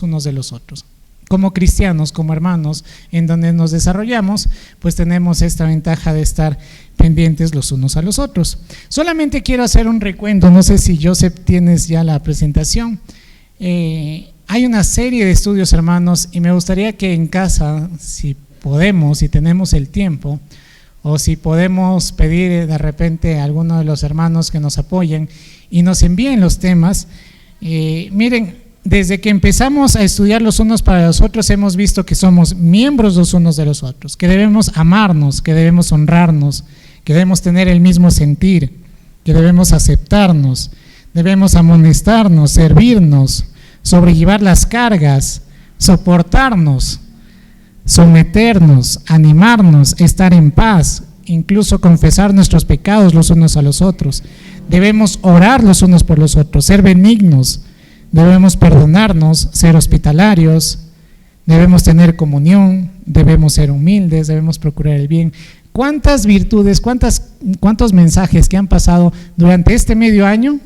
unos de los otros. Como cristianos, como hermanos, en donde nos desarrollamos, pues tenemos esta ventaja de estar pendientes los unos a los otros. Solamente quiero hacer un recuento, no sé si Joseph tienes ya la presentación. Hay una serie de estudios, hermanos, y me gustaría que en casa, si podemos, si tenemos el tiempo, o si podemos pedir de repente a alguno de los hermanos que nos apoyen y nos envíen los temas. Miren, desde que empezamos a estudiar los unos para los otros, hemos visto que somos miembros los unos de los otros, que debemos amarnos, que debemos honrarnos, que debemos tener el mismo sentir, que debemos aceptarnos, debemos amonestarnos, servirnos, sobrellevar las cargas, soportarnos, someternos, animarnos, estar en paz, incluso confesar nuestros pecados los unos a los otros. Debemos orar los unos por los otros, ser benignos, debemos perdonarnos, ser hospitalarios, debemos tener comunión, debemos ser humildes, debemos procurar el bien. ¿Cuántas virtudes, cuántos mensajes que han pasado durante este medio año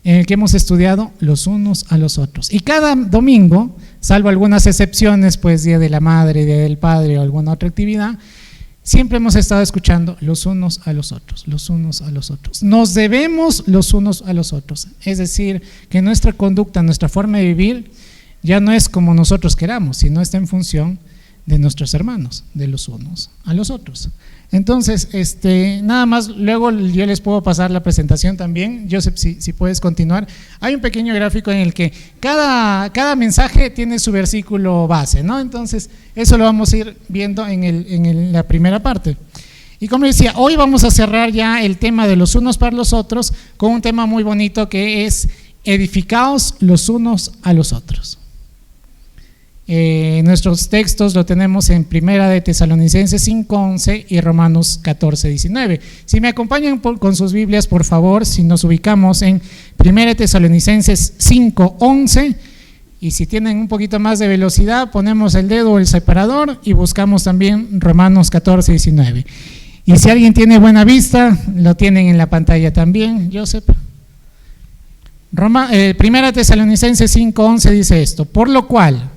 en el que hemos estudiado los unos a los otros? Y cada domingo, salvo algunas excepciones, pues Día de la Madre, Día del Padre o alguna otra actividad, siempre hemos estado escuchando los unos a los otros, los unos a los otros. Nos debemos los unos a los otros. Es decir, que nuestra conducta, nuestra forma de vivir ya no es como nosotros queramos, sino está en función de nuestros hermanos, de los unos a los otros. Entonces, nada más, luego yo les puedo pasar la presentación también. Joseph, si puedes continuar. Hay un pequeño gráfico en el que cada mensaje tiene su versículo base, ¿no? Entonces, eso lo vamos a ir viendo en la primera parte. Y como decía, hoy vamos a cerrar ya el tema de los unos para los otros con un tema muy bonito que es edificaos los unos a los otros. Nuestros textos lo tenemos en Primera de Tesalonicenses 5:11 y Romanos 14:19. Si me acompañan con sus Biblias, por favor, si nos ubicamos en Primera de Tesalonicenses 5:11, y si tienen un poquito más de velocidad, ponemos el dedo o el separador y buscamos también Romanos 14:19. Y si alguien tiene buena vista, lo tienen en la pantalla también, Joseph. Primera de Tesalonicenses 5:11 dice esto: por lo cual,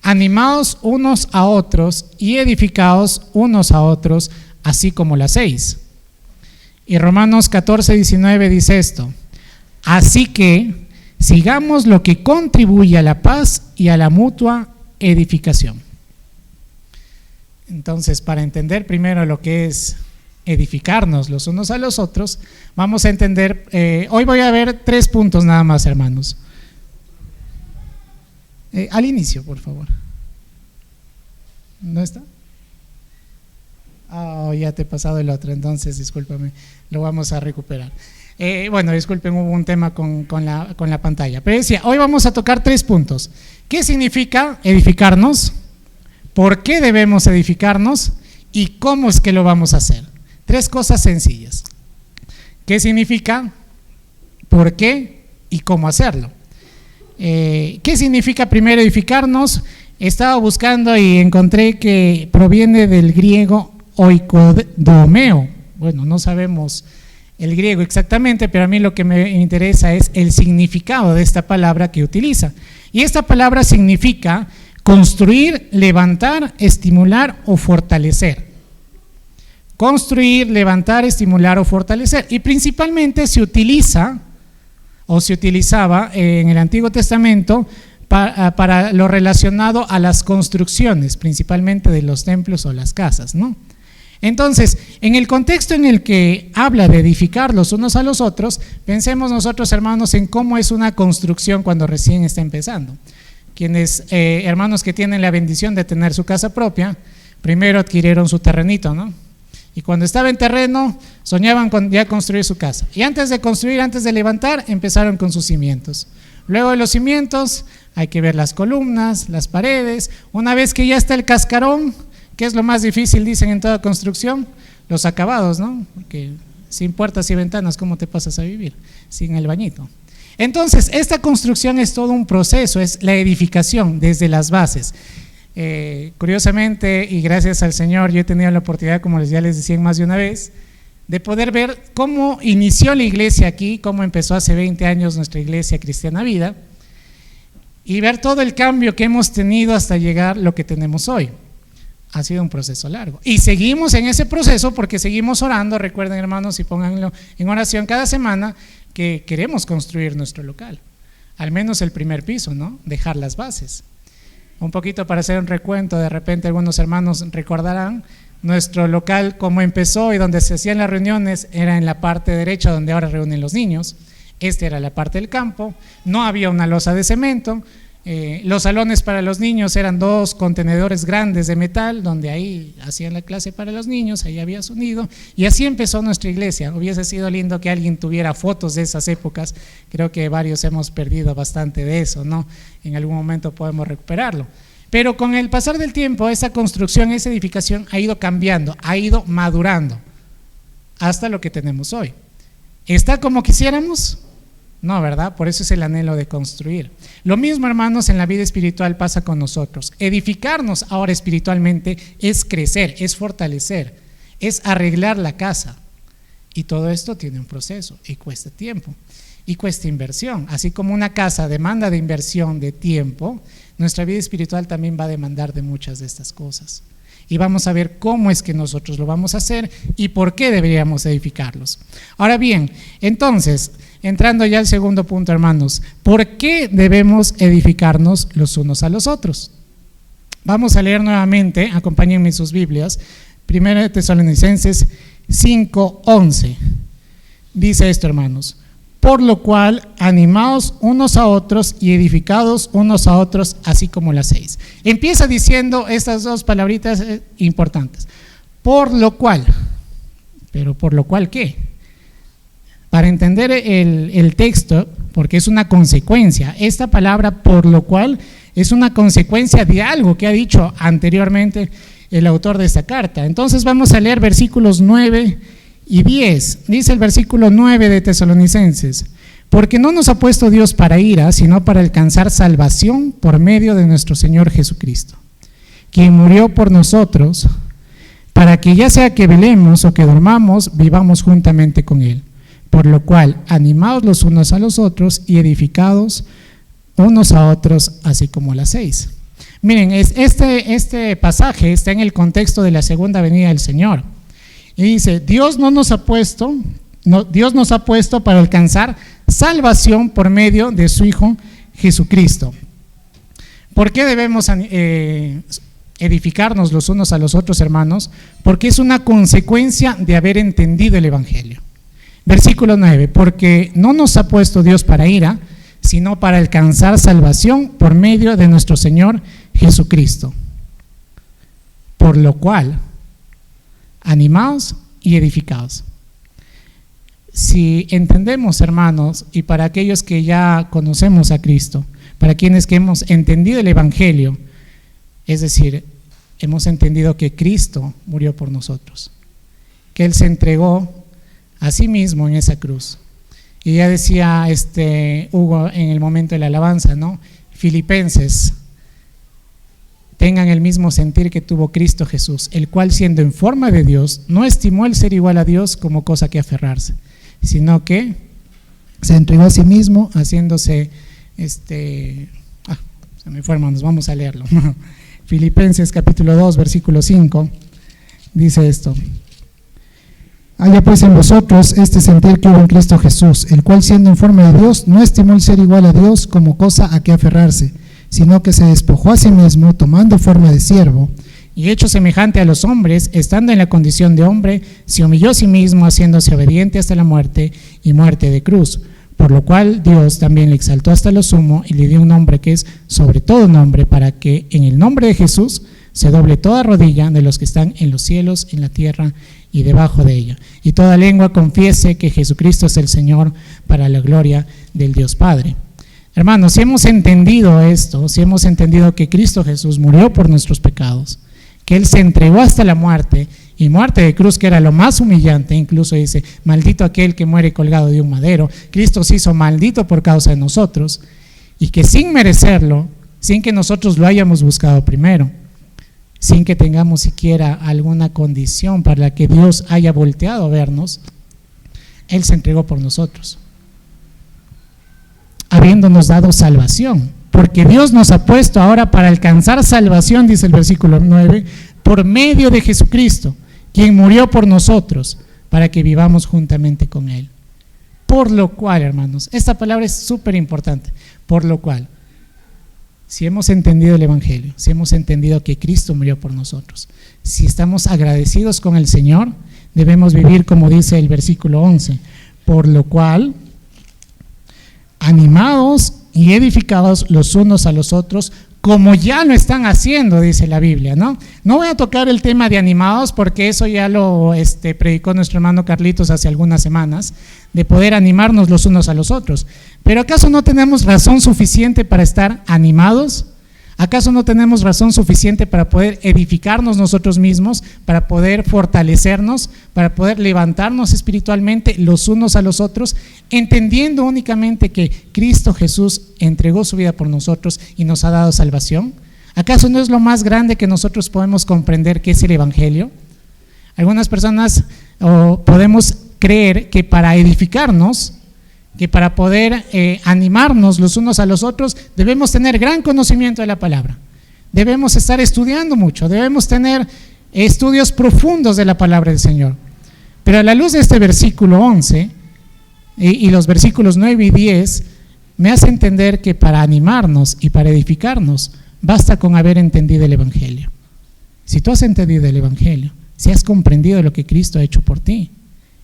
animaos unos a otros y edificaos unos a otros, así como lo hacéis. Y Romanos 14:19 dice esto: así que sigamos lo que contribuye a la paz y a la mutua edificación. Entonces, para entender primero lo que es edificarnos los unos a los otros, vamos a entender, hoy voy a ver 3 puntos nada más, hermanos. Al inicio, por favor. ¿No está? Ya te he pasado el otro, entonces discúlpame, lo vamos a recuperar. Bueno, disculpen, hubo un tema con la pantalla. Pero decía, hoy vamos a tocar 3 puntos. ¿Qué significa edificarnos? ¿Por qué debemos edificarnos? ¿Y cómo es que lo vamos a hacer? 3 cosas sencillas. ¿Qué significa? ¿Por qué? ¿Y cómo hacerlo? ¿Qué significa primero edificarnos? Estaba buscando y encontré que proviene del griego oikodomeo. Bueno, no sabemos el griego exactamente, pero a mí lo que me interesa es el significado de esta palabra que utiliza. Y esta palabra significa construir, levantar, estimular o fortalecer. Construir, levantar, estimular o fortalecer. Y principalmente se utiliza o se utilizaba en el Antiguo Testamento para lo relacionado a las construcciones, principalmente de los templos o las casas, ¿no? Entonces, en el contexto en el que habla de edificar los unos a los otros, pensemos nosotros, hermanos, en cómo es una construcción cuando recién está empezando. Quienes, hermanos que tienen la bendición de tener su casa propia, primero adquirieron su terrenito, ¿no? Y cuando estaba en terreno, soñaban con ya construir su casa. Y antes de construir, antes de levantar, empezaron con sus cimientos. Luego de los cimientos, hay que ver las columnas, las paredes. Una vez que ya está el cascarón, ¿qué es lo más difícil, dicen en toda construcción? Los acabados, ¿no? Porque sin puertas y ventanas, ¿cómo te pasas a vivir? Sin el bañito. Entonces, esta construcción es todo un proceso, es la edificación desde las bases. Curiosamente, y gracias al Señor, yo he tenido la oportunidad, como ya les decía más de una vez, de poder ver cómo inició la iglesia aquí, cómo empezó hace 20 años nuestra iglesia Cristiana Vida. y ver todo el cambio que hemos tenido hasta llegar a lo que tenemos hoy. Ha sido un proceso largo. Y seguimos en ese proceso porque seguimos orando. Recuerden, hermanos, y pónganlo en oración cada semana, que queremos construir nuestro local. Al menos el primer piso, ¿no? Dejar las bases. Un poquito para hacer un recuento, de repente algunos hermanos recordarán, nuestro local como empezó y donde se hacían las reuniones era en la parte derecha donde ahora reúnen los niños. Esta era la parte del campo, no había una losa de cemento. Los salones para los niños eran 2 contenedores grandes de metal, donde ahí hacían la clase para los niños, ahí había sonido, y así empezó nuestra iglesia. Hubiese sido lindo que alguien tuviera fotos de esas épocas. Creo que varios hemos perdido bastante de eso, ¿no? En algún momento podemos recuperarlo. Pero con el pasar del tiempo, esa construcción, esa edificación ha ido cambiando, ha ido madurando hasta lo que tenemos hoy. ¿Está como quisiéramos? No, ¿verdad? Por eso es el anhelo de construir. Lo mismo, hermanos, en la vida espiritual pasa con nosotros. Edificarnos ahora espiritualmente es crecer, es fortalecer, es arreglar la casa. Y todo esto tiene un proceso y cuesta tiempo y cuesta inversión. Así como una casa demanda de inversión, de tiempo, nuestra vida espiritual también va a demandar de muchas de estas cosas. Y vamos a ver cómo es que nosotros lo vamos a hacer y por qué deberíamos edificarlos. Ahora bien, entonces, entrando ya al segundo punto, hermanos, ¿por qué debemos edificarnos los unos a los otros? Vamos a leer nuevamente, acompáñenme en sus Biblias, 1 Tesalonicenses 5:11. Dice esto, hermanos: por lo cual, animaos unos a otros y edificados unos a otros, así como lo hacéis. Empieza diciendo estas 2 palabritas importantes. Por lo cual. ¿Pero por lo cual qué? Para entender el texto, porque es una consecuencia, esta palabra por lo cual es una consecuencia de algo que ha dicho anteriormente el autor de esta carta. Entonces vamos a leer versículos 9 y 10. Dice el versículo 9 de Tesalonicenses: porque no nos ha puesto Dios para ira, sino para alcanzar salvación por medio de nuestro Señor Jesucristo, quien murió por nosotros, para que ya sea que velemos o que dormamos, vivamos juntamente con Él. Por lo cual, animaos los unos a los otros y edificados unos a otros, así como lo hacéis. Miren, este pasaje está en el contexto de la segunda venida del Señor. Y dice, Dios nos ha puesto para alcanzar salvación por medio de su Hijo Jesucristo. ¿Por qué debemos edificarnos los unos a los otros, hermanos? Porque es una consecuencia de haber entendido el Evangelio. Versículo 9: porque no nos ha puesto Dios para ira, sino para alcanzar salvación por medio de nuestro Señor Jesucristo. Por lo cual, animaos y edificaos. Si entendemos, hermanos, y para aquellos que ya conocemos a Cristo, para quienes que hemos entendido el Evangelio, es decir, hemos entendido que Cristo murió por nosotros, que Él se entregó a sí mismo en esa cruz. Y ya decía Hugo en el momento de la alabanza, ¿no? Filipenses, tengan el mismo sentir que tuvo Cristo Jesús, el cual, siendo en forma de Dios, no estimó el ser igual a Dios como cosa que aferrarse, sino que se entregó a sí mismo, haciéndose se me fue, hermanos, vamos a leerlo. Filipenses capítulo 2, versículo 5, dice esto: haya pues en vosotros este sentir que hubo en Cristo Jesús, el cual, siendo en forma de Dios, no estimó el ser igual a Dios como cosa a que aferrarse, sino que se despojó a sí mismo, tomando forma de siervo, y hecho semejante a los hombres, estando en la condición de hombre, se humilló a sí mismo, haciéndose obediente hasta la muerte, y muerte de cruz. Por lo cual Dios también le exaltó hasta lo sumo, y le dio un nombre que es sobre todo nombre, para que en el nombre de Jesús se doble toda rodilla de los que están en los cielos, en la tierra y debajo de ella, y toda lengua confiese que Jesucristo es el Señor, para la gloria del Dios Padre. Hermanos, si hemos entendido esto, si hemos entendido que Cristo Jesús murió por nuestros pecados, que Él se entregó hasta la muerte, y muerte de cruz, que era lo más humillante, incluso dice, maldito aquel que muere colgado de un madero. Cristo se hizo maldito por causa de nosotros, y que sin merecerlo, sin que nosotros lo hayamos buscado primero, sin que tengamos siquiera alguna condición para la que Dios haya volteado a vernos, Él se entregó por nosotros, habiéndonos dado salvación. porque Dios nos ha puesto ahora para alcanzar salvación, dice el versículo 9, por medio de Jesucristo, quien murió por nosotros, para que vivamos juntamente con Él. Por lo cual, hermanos, esta palabra es súper importante, por lo cual, si hemos entendido el Evangelio, si hemos entendido que Cristo murió por nosotros, si estamos agradecidos con el Señor, debemos vivir como dice el versículo 11, por lo cual, animados y edificados los unos a los otros, como ya lo están haciendo, dice la Biblia, ¿no? No voy a tocar el tema de animados porque eso ya lo predicó nuestro hermano Carlitos hace algunas semanas, de poder animarnos los unos a los otros. Pero ¿acaso no tenemos razón suficiente para estar animados? ¿Acaso no tenemos razón suficiente para poder edificarnos nosotros mismos, para poder fortalecernos, para poder levantarnos espiritualmente los unos a los otros, entendiendo únicamente que Cristo Jesús entregó su vida por nosotros y nos ha dado salvación? ¿Acaso no es lo más grande que nosotros podemos comprender, que es el Evangelio? Algunas personas podemos creer que para edificarnos, que para poder animarnos los unos a los otros, debemos tener gran conocimiento de la palabra, debemos estar estudiando mucho, debemos tener estudios profundos de la palabra del Señor. Pero a la luz de este versículo 11 y los versículos 9 y 10, me hace entender que para animarnos y para edificarnos, basta con haber entendido el Evangelio. Si tú has entendido el Evangelio, si has comprendido lo que Cristo ha hecho por ti,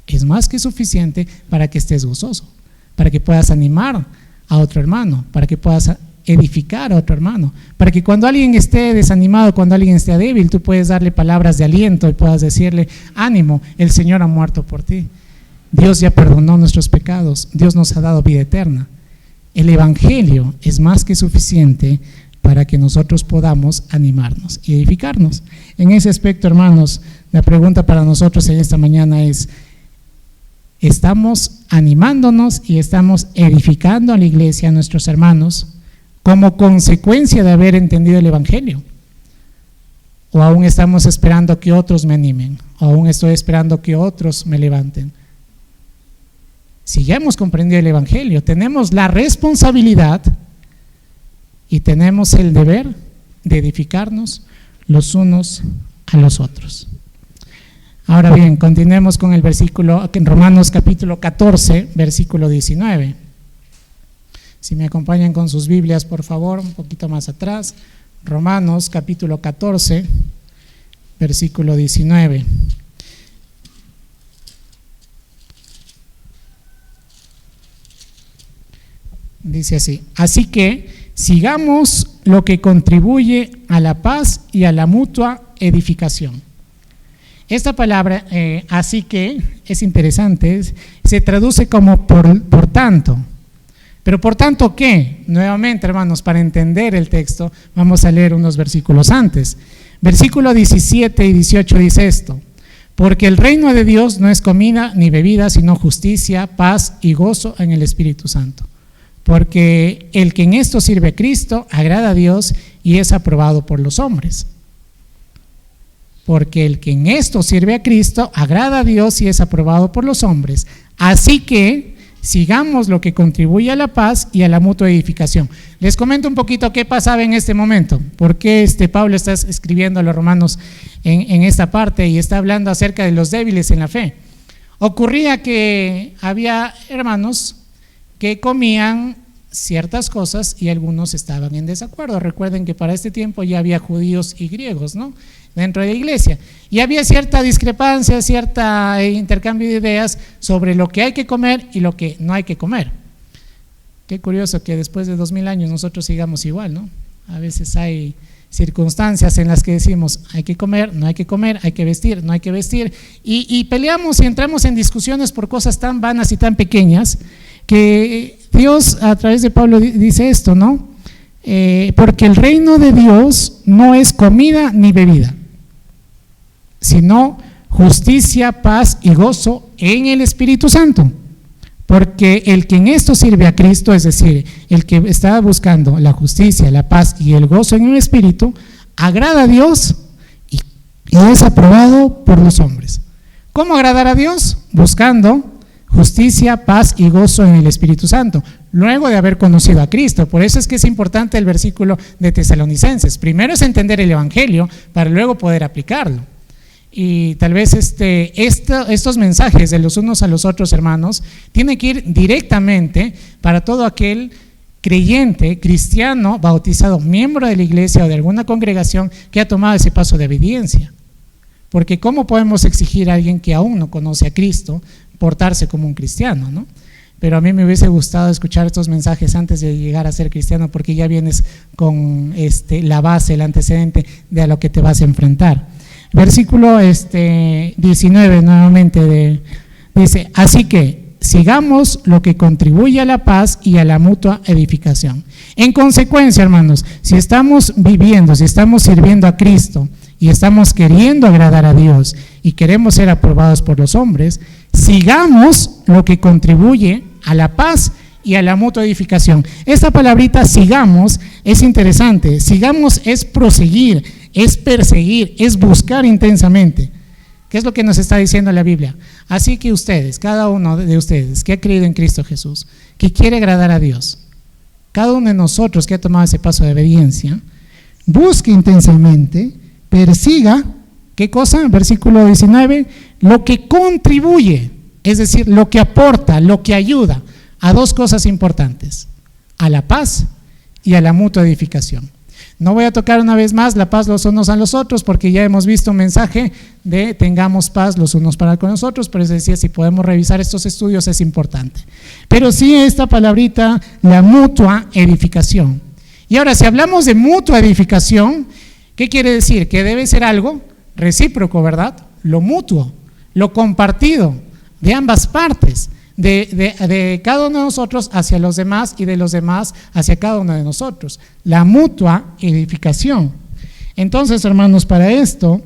es más que suficiente para que estés gozoso, para que puedas animar a otro hermano, para que puedas edificar a otro hermano, para que cuando alguien esté desanimado, cuando alguien esté débil, tú puedes darle palabras de aliento y puedas decirle: ánimo, el Señor ha muerto por ti, Dios ya perdonó nuestros pecados, Dios nos ha dado vida eterna. El Evangelio es más que suficiente para que nosotros podamos animarnos y edificarnos. En ese aspecto, hermanos, la pregunta para nosotros en esta mañana es: ¿estamos animándonos y estamos edificando a la iglesia, a nuestros hermanos, como consecuencia de haber entendido el Evangelio? ¿O aún estamos esperando que otros me animen? ¿O aún estoy esperando que otros me levanten? Si ya hemos comprendido el Evangelio, tenemos la responsabilidad y tenemos el deber de edificarnos los unos a los otros. Ahora bien, continuemos con el versículo en Romanos capítulo 14, versículo 19. Si me acompañan con sus Biblias, por favor, un poquito más atrás. Romanos capítulo 14, versículo 19. Dice así: así que sigamos lo que contribuye a la paz y a la mutua edificación. Esta palabra, así que, es interesante, se traduce como por tanto. Pero por tanto, ¿qué? Nuevamente, hermanos, para entender el texto, vamos a leer unos versículos antes. Versículo 17 y 18 dice esto: porque el reino de Dios no es comida ni bebida, sino justicia, paz y gozo en el Espíritu Santo. Porque el que en esto sirve a Cristo agrada a Dios y es aprobado por los hombres. Porque el que en esto sirve a Cristo agrada a Dios y es aprobado por los hombres. Así que sigamos lo que contribuye a la paz y a la mutua edificación. Les comento un poquito qué pasaba en este momento, por qué Pablo está escribiendo a los romanos en esta parte y está hablando acerca de los débiles en la fe. Ocurría que había hermanos que comían ciertas cosas y algunos estaban en desacuerdo. Recuerden que para este tiempo ya había judíos y griegos, ¿no?, dentro de la iglesia, y había cierta discrepancia, cierta intercambio de ideas sobre lo que hay que comer y lo que no hay que comer. Qué curioso que después de 2000 años nosotros sigamos igual, ¿no? A veces hay circunstancias en las que decimos hay que comer, no hay que comer, hay que vestir, no hay que vestir, y peleamos y entramos en discusiones por cosas tan vanas y tan pequeñas que Dios a través de Pablo dice esto, ¿no? Porque el reino de Dios no es comida ni bebida, sino justicia, paz y gozo en el Espíritu Santo. Porque el que en esto sirve a Cristo, es decir, el que está buscando la justicia, la paz y el gozo en el Espíritu, agrada a Dios y es aprobado por los hombres. ¿Cómo agradar a Dios? Buscando justicia, paz y gozo en el Espíritu Santo. luego de haber conocido a Cristo. Por eso es que es importante el versículo de Tesalonicenses. Primero es entender el Evangelio para luego poder aplicarlo. Y tal vez estos mensajes de los unos a los otros, hermanos, tienen que ir directamente para todo aquel creyente, cristiano, bautizado, miembro de la iglesia o de alguna congregación que ha tomado ese paso de obediencia. Porque ¿cómo podemos exigir a alguien que aún no conoce a Cristo portarse como un cristiano, ¿no? Pero a mí me hubiese gustado escuchar estos mensajes antes de llegar a ser cristiano, porque ya vienes con la base, el antecedente de a lo que te vas a enfrentar. Versículo 19 nuevamente dice: así que sigamos lo que contribuye a la paz y a la mutua edificación. En consecuencia, hermanos, si estamos viviendo, si estamos sirviendo a Cristo y estamos queriendo agradar a Dios y queremos ser aprobados por los hombres, sigamos lo que contribuye a la paz y a la mutua edificación. Esta palabrita sigamos es interesante. Sigamos es proseguir, es perseguir, es buscar intensamente. ¿Qué es lo que nos está diciendo la Biblia? Así que ustedes, cada uno de ustedes que ha creído en Cristo Jesús, que quiere agradar a Dios, cada uno de nosotros que ha tomado ese paso de obediencia, busque intensamente, persiga, ¿qué cosa? Versículo 19, lo que contribuye, es decir, lo que aporta, lo que ayuda a dos cosas importantes: a la paz y a la mutua edificación. No voy a tocar una vez más la paz los unos a los otros, porque ya hemos visto un mensaje de tengamos paz los unos para con los otros, pero es decir, si podemos revisar estos estudios es importante. Pero sí esta palabrita, la mutua edificación. Y ahora, si hablamos de mutua edificación, ¿qué quiere decir? Que debe ser algo recíproco, ¿verdad? Lo mutuo, lo compartido de ambas partes. De cada uno de nosotros hacia los demás y de los demás hacia cada uno de nosotros, la mutua edificación. Entonces, hermanos, para esto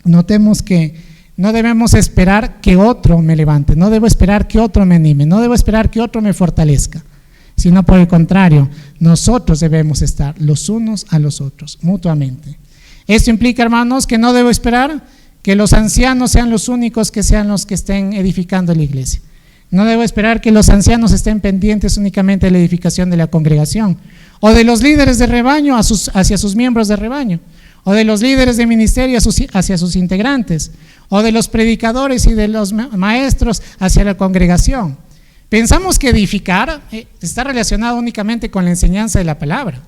notemos que no debemos esperar que otro me levante, no debo esperar que otro me anime, no debo esperar que otro me fortalezca, sino por el contrario, nosotros debemos estar los unos a los otros, mutuamente. Esto implica, hermanos, que no debo esperar que los ancianos sean los únicos que sean los que estén edificando la iglesia. No debo esperar que los ancianos estén pendientes únicamente de la edificación de la congregación, o de los líderes de rebaño hacia sus miembros de rebaño, o de los líderes de ministerio hacia sus integrantes, o de los predicadores y de los maestros hacia la congregación. Pensamos que edificar está relacionado únicamente con la enseñanza de la palabra.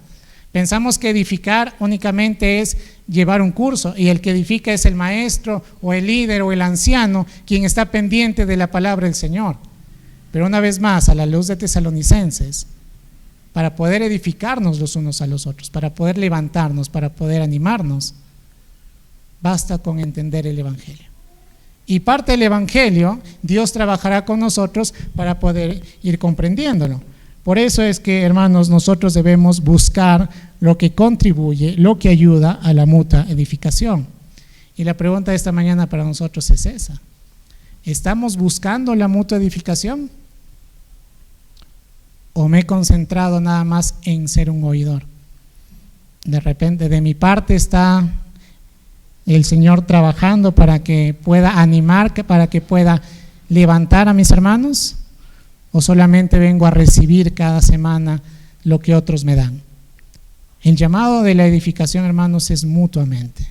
Pensamos que edificar únicamente es llevar un curso, y el que edifica es el maestro o el líder o el anciano quien está pendiente de la palabra del Señor. Pero una vez más, a la luz de Tesalonicenses, para poder edificarnos los unos a los otros, para poder levantarnos, para poder animarnos, basta con entender el Evangelio. Y parte del Evangelio, Dios trabajará con nosotros para poder ir comprendiéndolo. Por eso es que, hermanos, nosotros debemos buscar lo que contribuye, lo que ayuda a la mutua edificación. Y la pregunta de esta mañana para nosotros es esa: ¿estamos buscando la mutua edificación? ¿O me he concentrado nada más en ser un oidor? De repente, de mi parte está el Señor trabajando para que pueda animar, para que pueda levantar a mis hermanos, ¿o solamente vengo a recibir cada semana lo que otros me dan? El llamado de la edificación, hermanos, es mutuamente,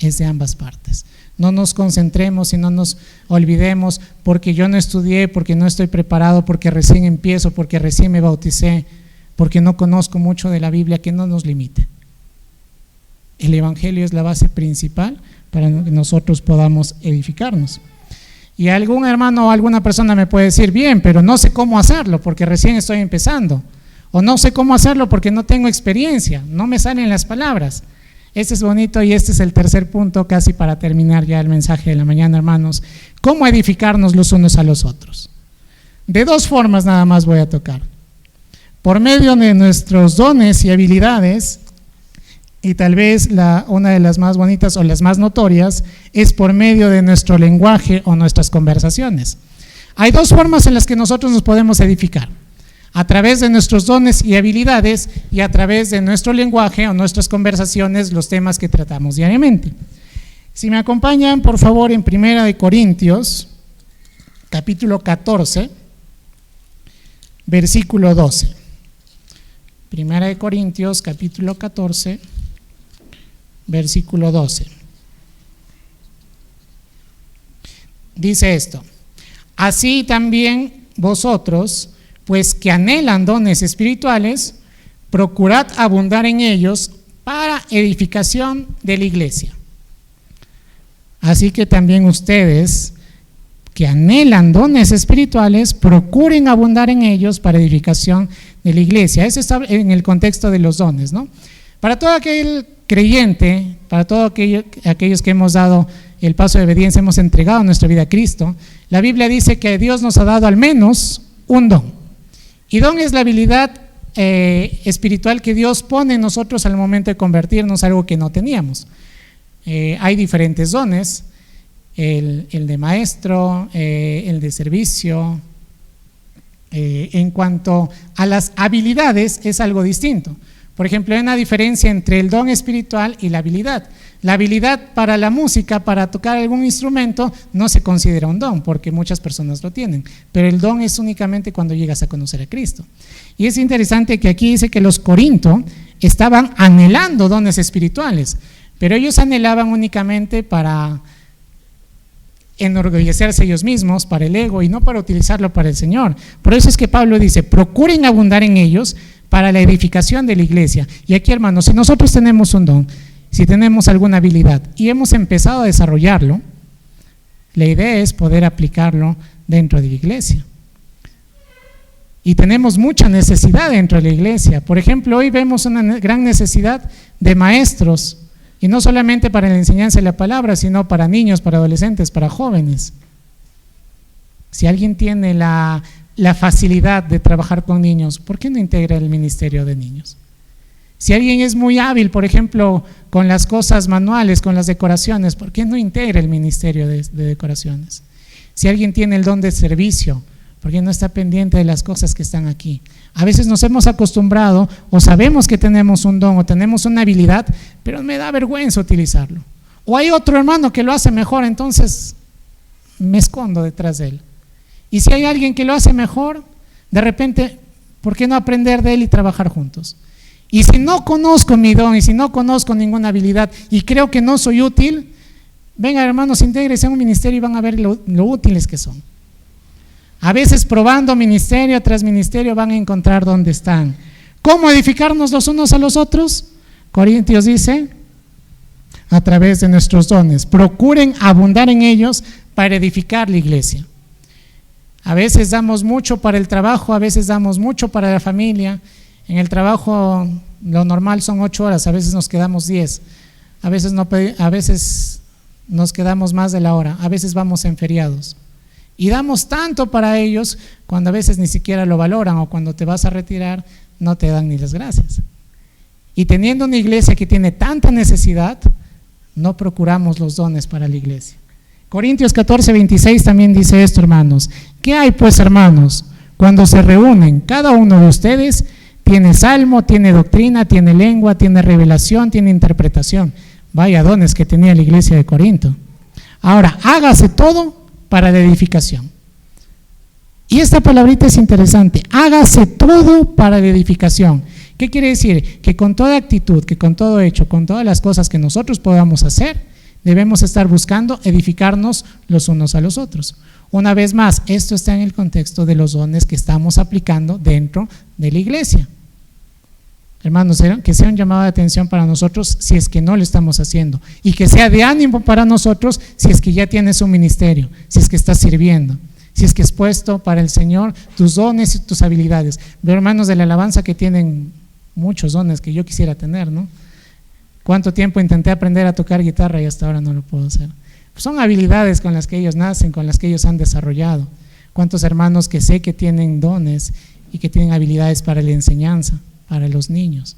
es de ambas partes. No nos concentremos y no nos olvidemos porque yo no estudié, porque no estoy preparado, porque recién empiezo, porque recién me bauticé, porque no conozco mucho de la Biblia, que no nos limite. El Evangelio es la base principal para que nosotros podamos edificarnos. Y algún hermano o alguna persona me puede decir: bien, pero no sé cómo hacerlo porque recién estoy empezando, o no sé cómo hacerlo porque no tengo experiencia, no me salen las palabras. Este es bonito y este es el tercer punto, casi para terminar ya el mensaje de la mañana, hermanos. ¿Cómo edificarnos los unos a los otros? De dos formas nada más voy a tocar: por medio de nuestros dones y habilidades, y tal vez una de las más bonitas o las más notorias es por medio de nuestro lenguaje o nuestras conversaciones. Hay dos formas en las que nosotros nos podemos edificar: a través de nuestros dones y habilidades, y a través de nuestro lenguaje o nuestras conversaciones, los temas que tratamos diariamente. Si me acompañan, por favor, en 1 Corintios, capítulo 14, versículo 12. Primera de Corintios, capítulo 14, versículo 12. Dice esto: así también vosotros, pues que anhelan dones espirituales, procurad abundar en ellos para edificación de la iglesia. Así que también ustedes que anhelan dones espirituales, procuren abundar en ellos para edificación de la iglesia. Eso está en el contexto de los dones, ¿no? Para todo aquel creyente, para todos aquellos que hemos dado el paso de obediencia, hemos entregado nuestra vida a Cristo, la Biblia dice que Dios nos ha dado al menos un don. Y don es la habilidad espiritual que Dios pone en nosotros al momento de convertirnos, algo que no teníamos. Hay diferentes dones, el de maestro, el de servicio. En cuanto a las habilidades es algo distinto. Por ejemplo, hay una diferencia entre el don espiritual y la habilidad. La habilidad para la música, para tocar algún instrumento, no se considera un don, porque muchas personas lo tienen. Pero el don es únicamente cuando llegas a conocer a Cristo. Y es interesante que aquí dice que los corintios estaban anhelando dones espirituales, pero ellos anhelaban únicamente para enorgullecerse ellos mismos, para el ego, y no para utilizarlo para el Señor. Por eso es que Pablo dice: procuren abundar en ellos para la edificación de la iglesia. Y aquí, hermanos, si nosotros tenemos un don, si tenemos alguna habilidad y hemos empezado a desarrollarlo, la idea es poder aplicarlo dentro de la iglesia. Y tenemos mucha necesidad dentro de la iglesia. Por ejemplo, hoy vemos una gran necesidad de maestros, y no solamente para la enseñanza de la palabra, sino para niños, para adolescentes, para jóvenes. Si alguien tiene la facilidad de trabajar con niños, ¿por qué no integra el ministerio de niños? Si alguien es muy hábil, por ejemplo, con las cosas manuales, con las decoraciones, ¿por qué no integra el ministerio de decoraciones? Si alguien tiene el don de servicio, ¿por qué no está pendiente de las cosas que están aquí? A veces nos hemos acostumbrado, o sabemos que tenemos un don o tenemos una habilidad, pero me da vergüenza utilizarlo. O hay otro hermano que lo hace mejor, entonces me escondo detrás de él. Y si hay alguien que lo hace mejor, de repente, ¿por qué no aprender de él y trabajar juntos? Y si no conozco mi don, y si no conozco ninguna habilidad, y creo que no soy útil, venga, hermanos, intégrense a un ministerio y van a ver lo útiles que son. A veces, probando ministerio tras ministerio, van a encontrar dónde están. ¿Cómo edificarnos los unos a los otros? Corintios dice: a través de nuestros dones. Procuren abundar en ellos para edificar la iglesia. A veces damos mucho para el trabajo, a veces damos mucho para la familia. En el trabajo lo normal son 8 horas, a veces nos quedamos 10, a veces nos quedamos más de la hora, a veces vamos en feriados. Y damos tanto para ellos cuando a veces ni siquiera lo valoran, o cuando te vas a retirar no te dan ni las gracias. Y teniendo una iglesia que tiene tanta necesidad, no procuramos los dones para la iglesia. Corintios 14:26 también dice esto, hermanos: ¿qué hay pues, hermanos, cuando se reúnen? Cada uno de ustedes tiene salmo, tiene doctrina, tiene lengua, tiene revelación, tiene interpretación. Vaya dones que tenía la iglesia de Corinto. Ahora, hágase todo para la edificación. Y esta palabrita es interesante: hágase todo para la edificación. ¿Qué quiere decir? Que con toda actitud, que con todo hecho, con todas las cosas que nosotros podamos hacer, debemos estar buscando edificarnos los unos a los otros. Una vez más, esto está en el contexto de los dones que estamos aplicando dentro de la iglesia. Hermanos, que sea un llamado de atención para nosotros si es que no lo estamos haciendo, y que sea de ánimo para nosotros si es que ya tienes un ministerio, si es que estás sirviendo, si es que has puesto para el Señor tus dones y tus habilidades. Veo hermanos de la alabanza que tienen muchos dones que yo quisiera tener, ¿no? ¿Cuánto tiempo intenté aprender a tocar guitarra y hasta ahora no lo puedo hacer? Pues son habilidades con las que ellos nacen, con las que ellos han desarrollado. ¿Cuántos hermanos que sé que tienen dones y que tienen habilidades para la enseñanza, para los niños,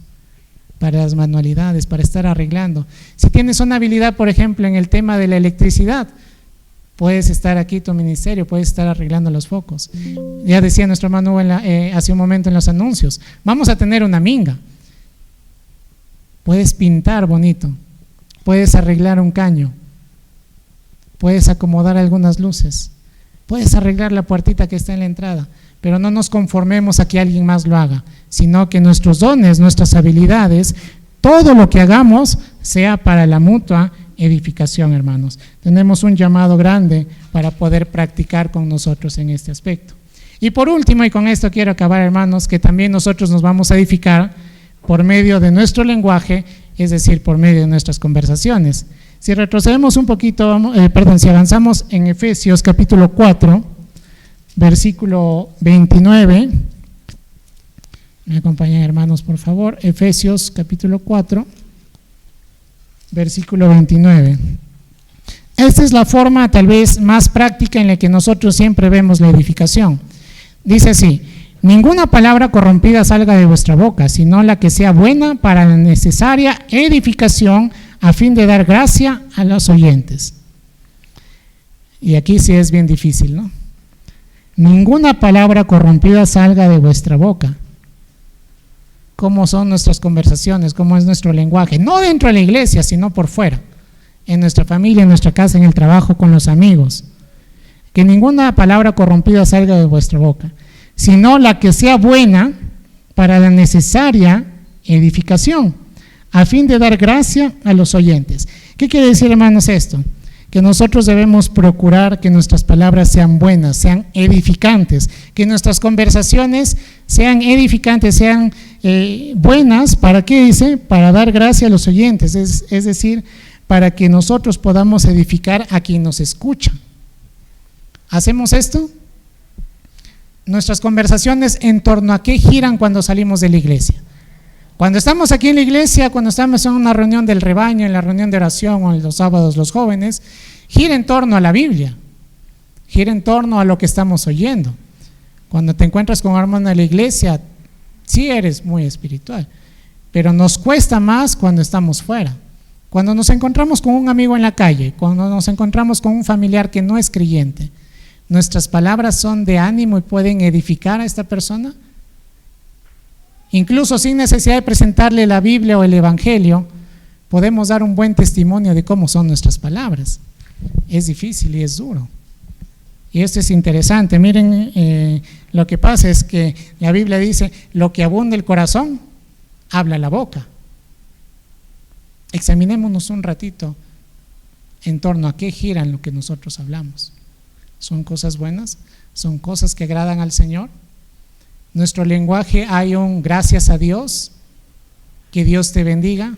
para las manualidades, para estar arreglando? Si tienes una habilidad, por ejemplo, en el tema de la electricidad, puedes estar aquí tu ministerio, puedes estar arreglando los focos. Ya decía nuestro hermano hace un momento en los anuncios, vamos a tener una minga. Puedes pintar bonito, puedes arreglar un caño, puedes acomodar algunas luces, puedes arreglar la puertita que está en la entrada, pero no nos conformemos a que alguien más lo haga, sino que nuestros dones, nuestras habilidades, todo lo que hagamos sea para la mutua edificación, hermanos. Tenemos un llamado grande para poder practicar con nosotros en este aspecto. Y por último, y con esto quiero acabar, hermanos, que también nosotros nos vamos a edificar por medio de nuestro lenguaje, es decir, por medio de nuestras conversaciones. Si retrocedemos un poquito, si avanzamos en Efesios capítulo 4, versículo 29, me acompañan, hermanos, por favor. Efesios capítulo 4, versículo 29. Esta es la forma tal vez más práctica en la que nosotros siempre vemos la edificación. Dice así: ninguna palabra corrompida salga de vuestra boca, sino la que sea buena para la necesaria edificación, a fin de dar gracia a los oyentes. Y aquí sí es bien difícil, ¿no? Ninguna palabra corrompida salga de vuestra boca. ¿Cómo son nuestras conversaciones? ¿Cómo es nuestro lenguaje? No dentro de la iglesia, sino por fuera, en nuestra familia, en nuestra casa, en el trabajo, con los amigos. Que ninguna palabra corrompida salga de vuestra boca, sino la que sea buena para la necesaria edificación, a fin de dar gracia a los oyentes. ¿Qué quiere decir, hermanos, esto? Que nosotros debemos procurar que nuestras palabras sean buenas, sean edificantes, que nuestras conversaciones sean edificantes, sean buenas. ¿Para qué dice? Para dar gracia a los oyentes, es decir, para que nosotros podamos edificar a quien nos escucha. ¿Hacemos esto? Nuestras conversaciones, ¿en torno a qué giran cuando salimos de la iglesia? Cuando estamos aquí en la iglesia, cuando estamos en una reunión del rebaño, en la reunión de oración o en los sábados los jóvenes, gira en torno a la Biblia, gira en torno a lo que estamos oyendo. Cuando te encuentras con un hermano de la iglesia, sí eres muy espiritual, pero nos cuesta más cuando estamos fuera. Cuando nos encontramos con un amigo en la calle, cuando nos encontramos con un familiar que no es creyente, ¿nuestras palabras son de ánimo y pueden edificar a esta persona? Incluso sin necesidad de presentarle la Biblia o el Evangelio, podemos dar un buen testimonio de cómo son nuestras palabras. Es difícil y es duro. Y esto es interesante. Miren, lo que pasa es que la Biblia dice: lo que abunda el corazón, habla la boca. Examinémonos un ratito en torno a qué giran lo que nosotros hablamos. ¿Son cosas buenas? ¿Son cosas que agradan al Señor? Nuestro lenguaje hay un gracias a Dios, que Dios te bendiga.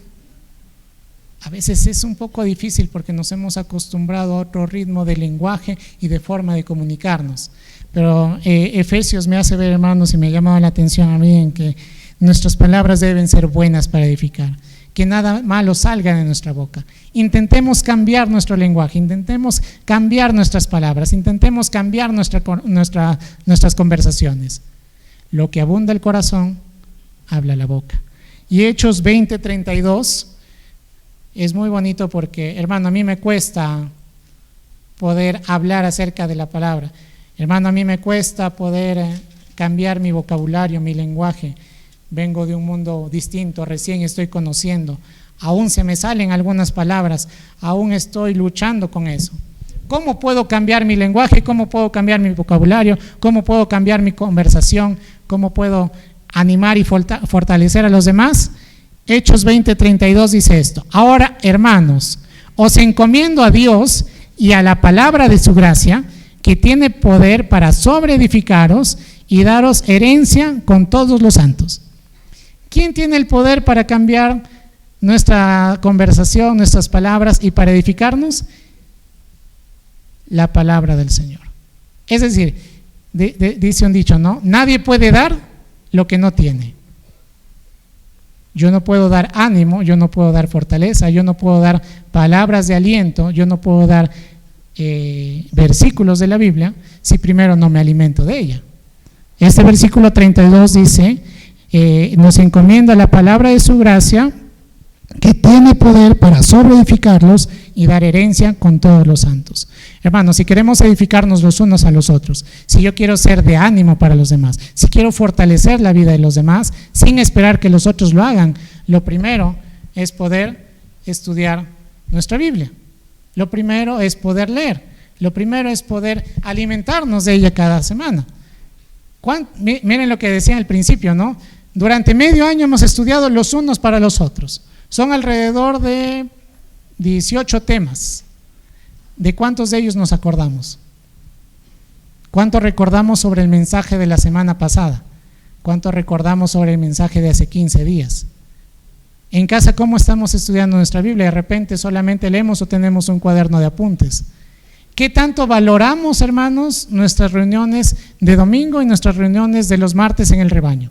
A veces es un poco difícil porque nos hemos acostumbrado a otro ritmo de lenguaje y de forma de comunicarnos. Pero Efesios me hace ver, hermanos, y me ha llamado la atención a mí en que nuestras palabras deben ser buenas para edificar, que nada malo salga de nuestra boca. Intentemos cambiar nuestro lenguaje, intentemos cambiar nuestras palabras, intentemos cambiar nuestras conversaciones. Lo que abunda el corazón, habla la boca. Y Hechos 20:32 es muy bonito porque, hermano, a mí me cuesta poder hablar acerca de la palabra. Hermano, a mí me cuesta poder cambiar mi vocabulario, mi lenguaje. Vengo de un mundo distinto, recién estoy conociendo. Aún se me salen algunas palabras, aún estoy luchando con eso. ¿Cómo puedo cambiar mi lenguaje? ¿Cómo puedo cambiar mi vocabulario? ¿Cómo puedo cambiar mi conversación? ¿Cómo puedo animar y fortalecer a los demás? Hechos 20:32 dice esto: ahora, hermanos, os encomiendo a Dios y a la palabra de su gracia, que tiene poder para sobreedificaros y daros herencia con todos los santos. ¿Quién tiene el poder para cambiar nuestra conversación, nuestras palabras y para edificarnos? La palabra del Señor. Es decir, dice un dicho, ¿no? Nadie puede dar lo que no tiene. Yo no puedo dar ánimo, yo no puedo dar fortaleza, yo no puedo dar palabras de aliento, yo no puedo dar versículos de la Biblia si primero no me alimento de ella. Este versículo 32 dice: nos encomienda la palabra de su gracia, que tiene poder para sobreedificarlos y dar herencia con todos los santos. Hermanos, si queremos edificarnos los unos a los otros, si yo quiero ser de ánimo para los demás, si quiero fortalecer la vida de los demás sin esperar que los otros lo hagan, lo primero es poder estudiar nuestra Biblia. Lo primero es poder leer. Lo primero es poder alimentarnos de ella cada semana. Miren lo que decía al principio, ¿no? Durante medio año hemos estudiado los unos para los otros. Son alrededor de 18 temas. ¿De cuántos de ellos nos acordamos? ¿Cuánto recordamos sobre el mensaje de la semana pasada? ¿Cuánto recordamos sobre el mensaje de hace 15 días? En casa, ¿cómo estamos estudiando nuestra Biblia? De repente solamente leemos o tenemos un cuaderno de apuntes. ¿Qué tanto valoramos, hermanos, nuestras reuniones de domingo y nuestras reuniones de los martes en el rebaño?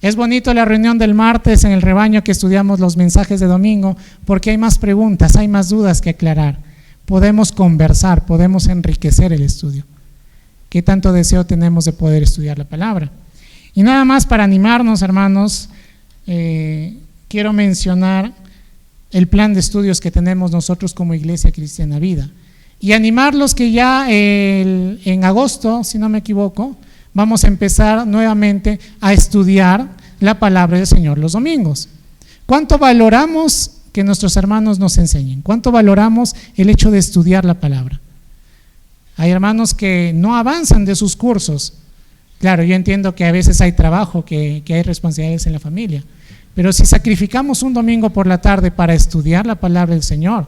Es bonito la reunión del martes en el rebaño que estudiamos los mensajes de domingo porque hay más preguntas, hay más dudas que aclarar. Podemos conversar, podemos enriquecer el estudio. ¿Qué tanto deseo tenemos de poder estudiar la palabra? Y nada más para animarnos, hermanos, quiero mencionar el plan de estudios que tenemos nosotros como Iglesia Cristiana Vida. Y animarlos que ya en agosto, si no me equivoco, vamos a empezar nuevamente a estudiar la palabra del Señor los domingos. ¿Cuánto valoramos que nuestros hermanos nos enseñen? ¿Cuánto valoramos el hecho de estudiar la palabra? Hay hermanos que no avanzan de sus cursos. Claro, yo entiendo que a veces hay trabajo, que hay responsabilidades en la familia, pero si sacrificamos un domingo por la tarde para estudiar la palabra del Señor,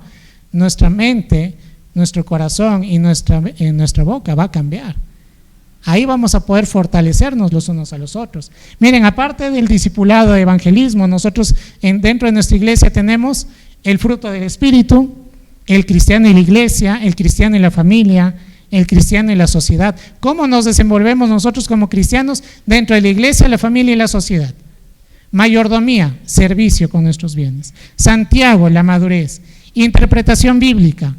nuestra mente, nuestro corazón y nuestra boca va a cambiar. Ahí vamos a poder fortalecernos los unos a los otros. Miren, aparte del discipulado de evangelismo, nosotros dentro de nuestra iglesia tenemos el fruto del Espíritu, el cristiano y la iglesia, el cristiano y la familia, el cristiano y la sociedad. ¿Cómo nos desenvolvemos nosotros como cristianos dentro de la iglesia, la familia y la sociedad? Mayordomía, servicio con nuestros bienes. Santiago, la madurez. Interpretación bíblica.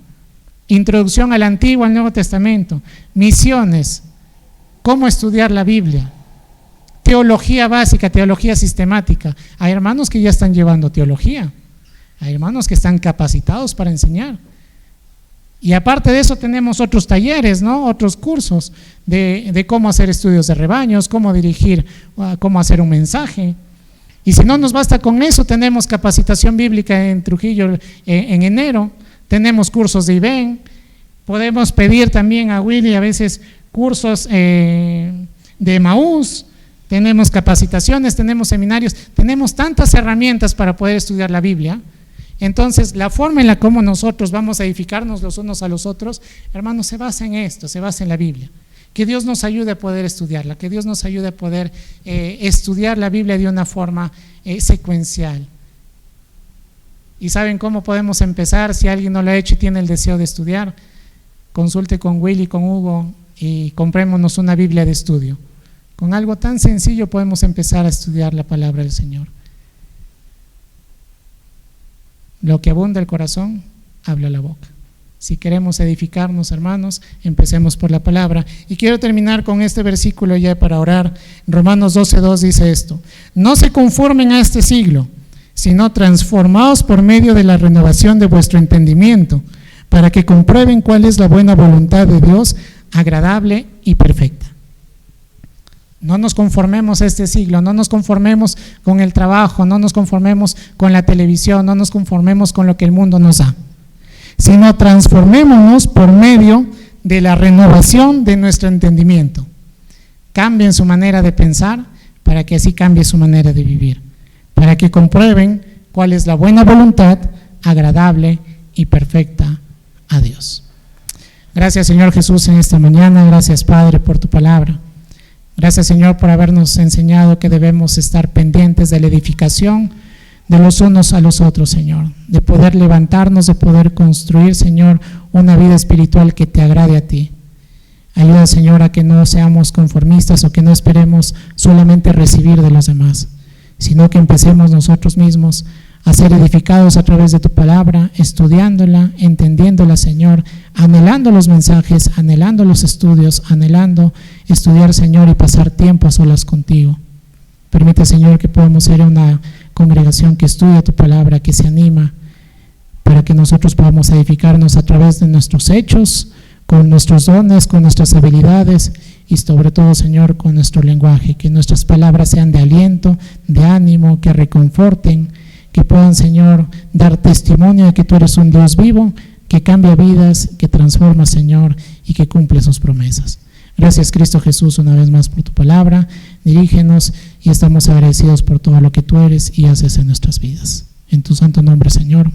Introducción al Antiguo, al Nuevo Testamento. Misiones. Cómo estudiar la Biblia. Teología básica, teología sistemática. Hay hermanos que ya están llevando teología. Hay hermanos que están capacitados para enseñar. Y aparte de eso tenemos otros talleres, ¿no? Otros cursos de cómo hacer estudios de rebaños, cómo dirigir, cómo hacer un mensaje. Y si no nos basta con eso, tenemos capacitación bíblica en Trujillo en enero, tenemos cursos de IBEN, podemos pedir también a Willy a veces cursos de Emaús, tenemos capacitaciones, tenemos seminarios, tenemos tantas herramientas para poder estudiar la Biblia. Entonces, la forma en la como nosotros vamos a edificarnos los unos a los otros, hermanos, se basa en esto, se basa en la Biblia. Que Dios nos ayude a poder estudiarla, que Dios nos ayude a poder estudiar la Biblia de una forma secuencial. ¿Y saben cómo podemos empezar? Si alguien no lo ha hecho y tiene el deseo de estudiar, consulte con Willy, con Hugo y comprémonos una Biblia de estudio. Con algo tan sencillo podemos empezar a estudiar la palabra del Señor. Lo que abunda el corazón, habla la boca. Si queremos edificarnos, hermanos, empecemos por la palabra. Y quiero terminar con este versículo ya para orar. Romanos 12:2 dice esto: no se conformen a este siglo, sino transformaos por medio de la renovación de vuestro entendimiento, para que comprueben cuál es la buena voluntad de Dios, agradable y perfecta. No nos conformemos a este siglo, no nos conformemos con el trabajo, no nos conformemos con la televisión, no nos conformemos con lo que el mundo nos da, sino transformémonos por medio de la renovación de nuestro entendimiento. Cambien su manera de pensar para que así cambie su manera de vivir, para que comprueben cuál es la buena voluntad, agradable y perfecta a Dios. Gracias, Señor Jesús, en esta mañana. Gracias, Padre, por tu palabra. Gracias, Señor, por habernos enseñado que debemos estar pendientes de la edificación de los unos a los otros, Señor, de poder levantarnos, de poder construir, Señor, una vida espiritual que te agrade a ti. Ayuda, Señor, a que no seamos conformistas o que no esperemos solamente recibir de los demás, sino que empecemos nosotros mismos a ser edificados a través de tu palabra, estudiándola, entendiéndola, Señor, anhelando los mensajes, anhelando los estudios, anhelando estudiar, Señor, y pasar tiempo a solas contigo. Permite, Señor, que podamos ser una congregación que estudia tu palabra, que se anima, para que nosotros podamos edificarnos a través de nuestros hechos, con nuestros dones, con nuestras habilidades y sobre todo, Señor, con nuestro lenguaje, que nuestras palabras sean de aliento, de ánimo, que reconforten, que puedan, Señor, dar testimonio de que tú eres un Dios vivo, que cambia vidas, que transforma, Señor, y que cumple sus promesas. Gracias, Cristo Jesús, una vez más por tu palabra. Dirígenos y estamos agradecidos por todo lo que tú eres y haces en nuestras vidas. En tu santo nombre, Señor.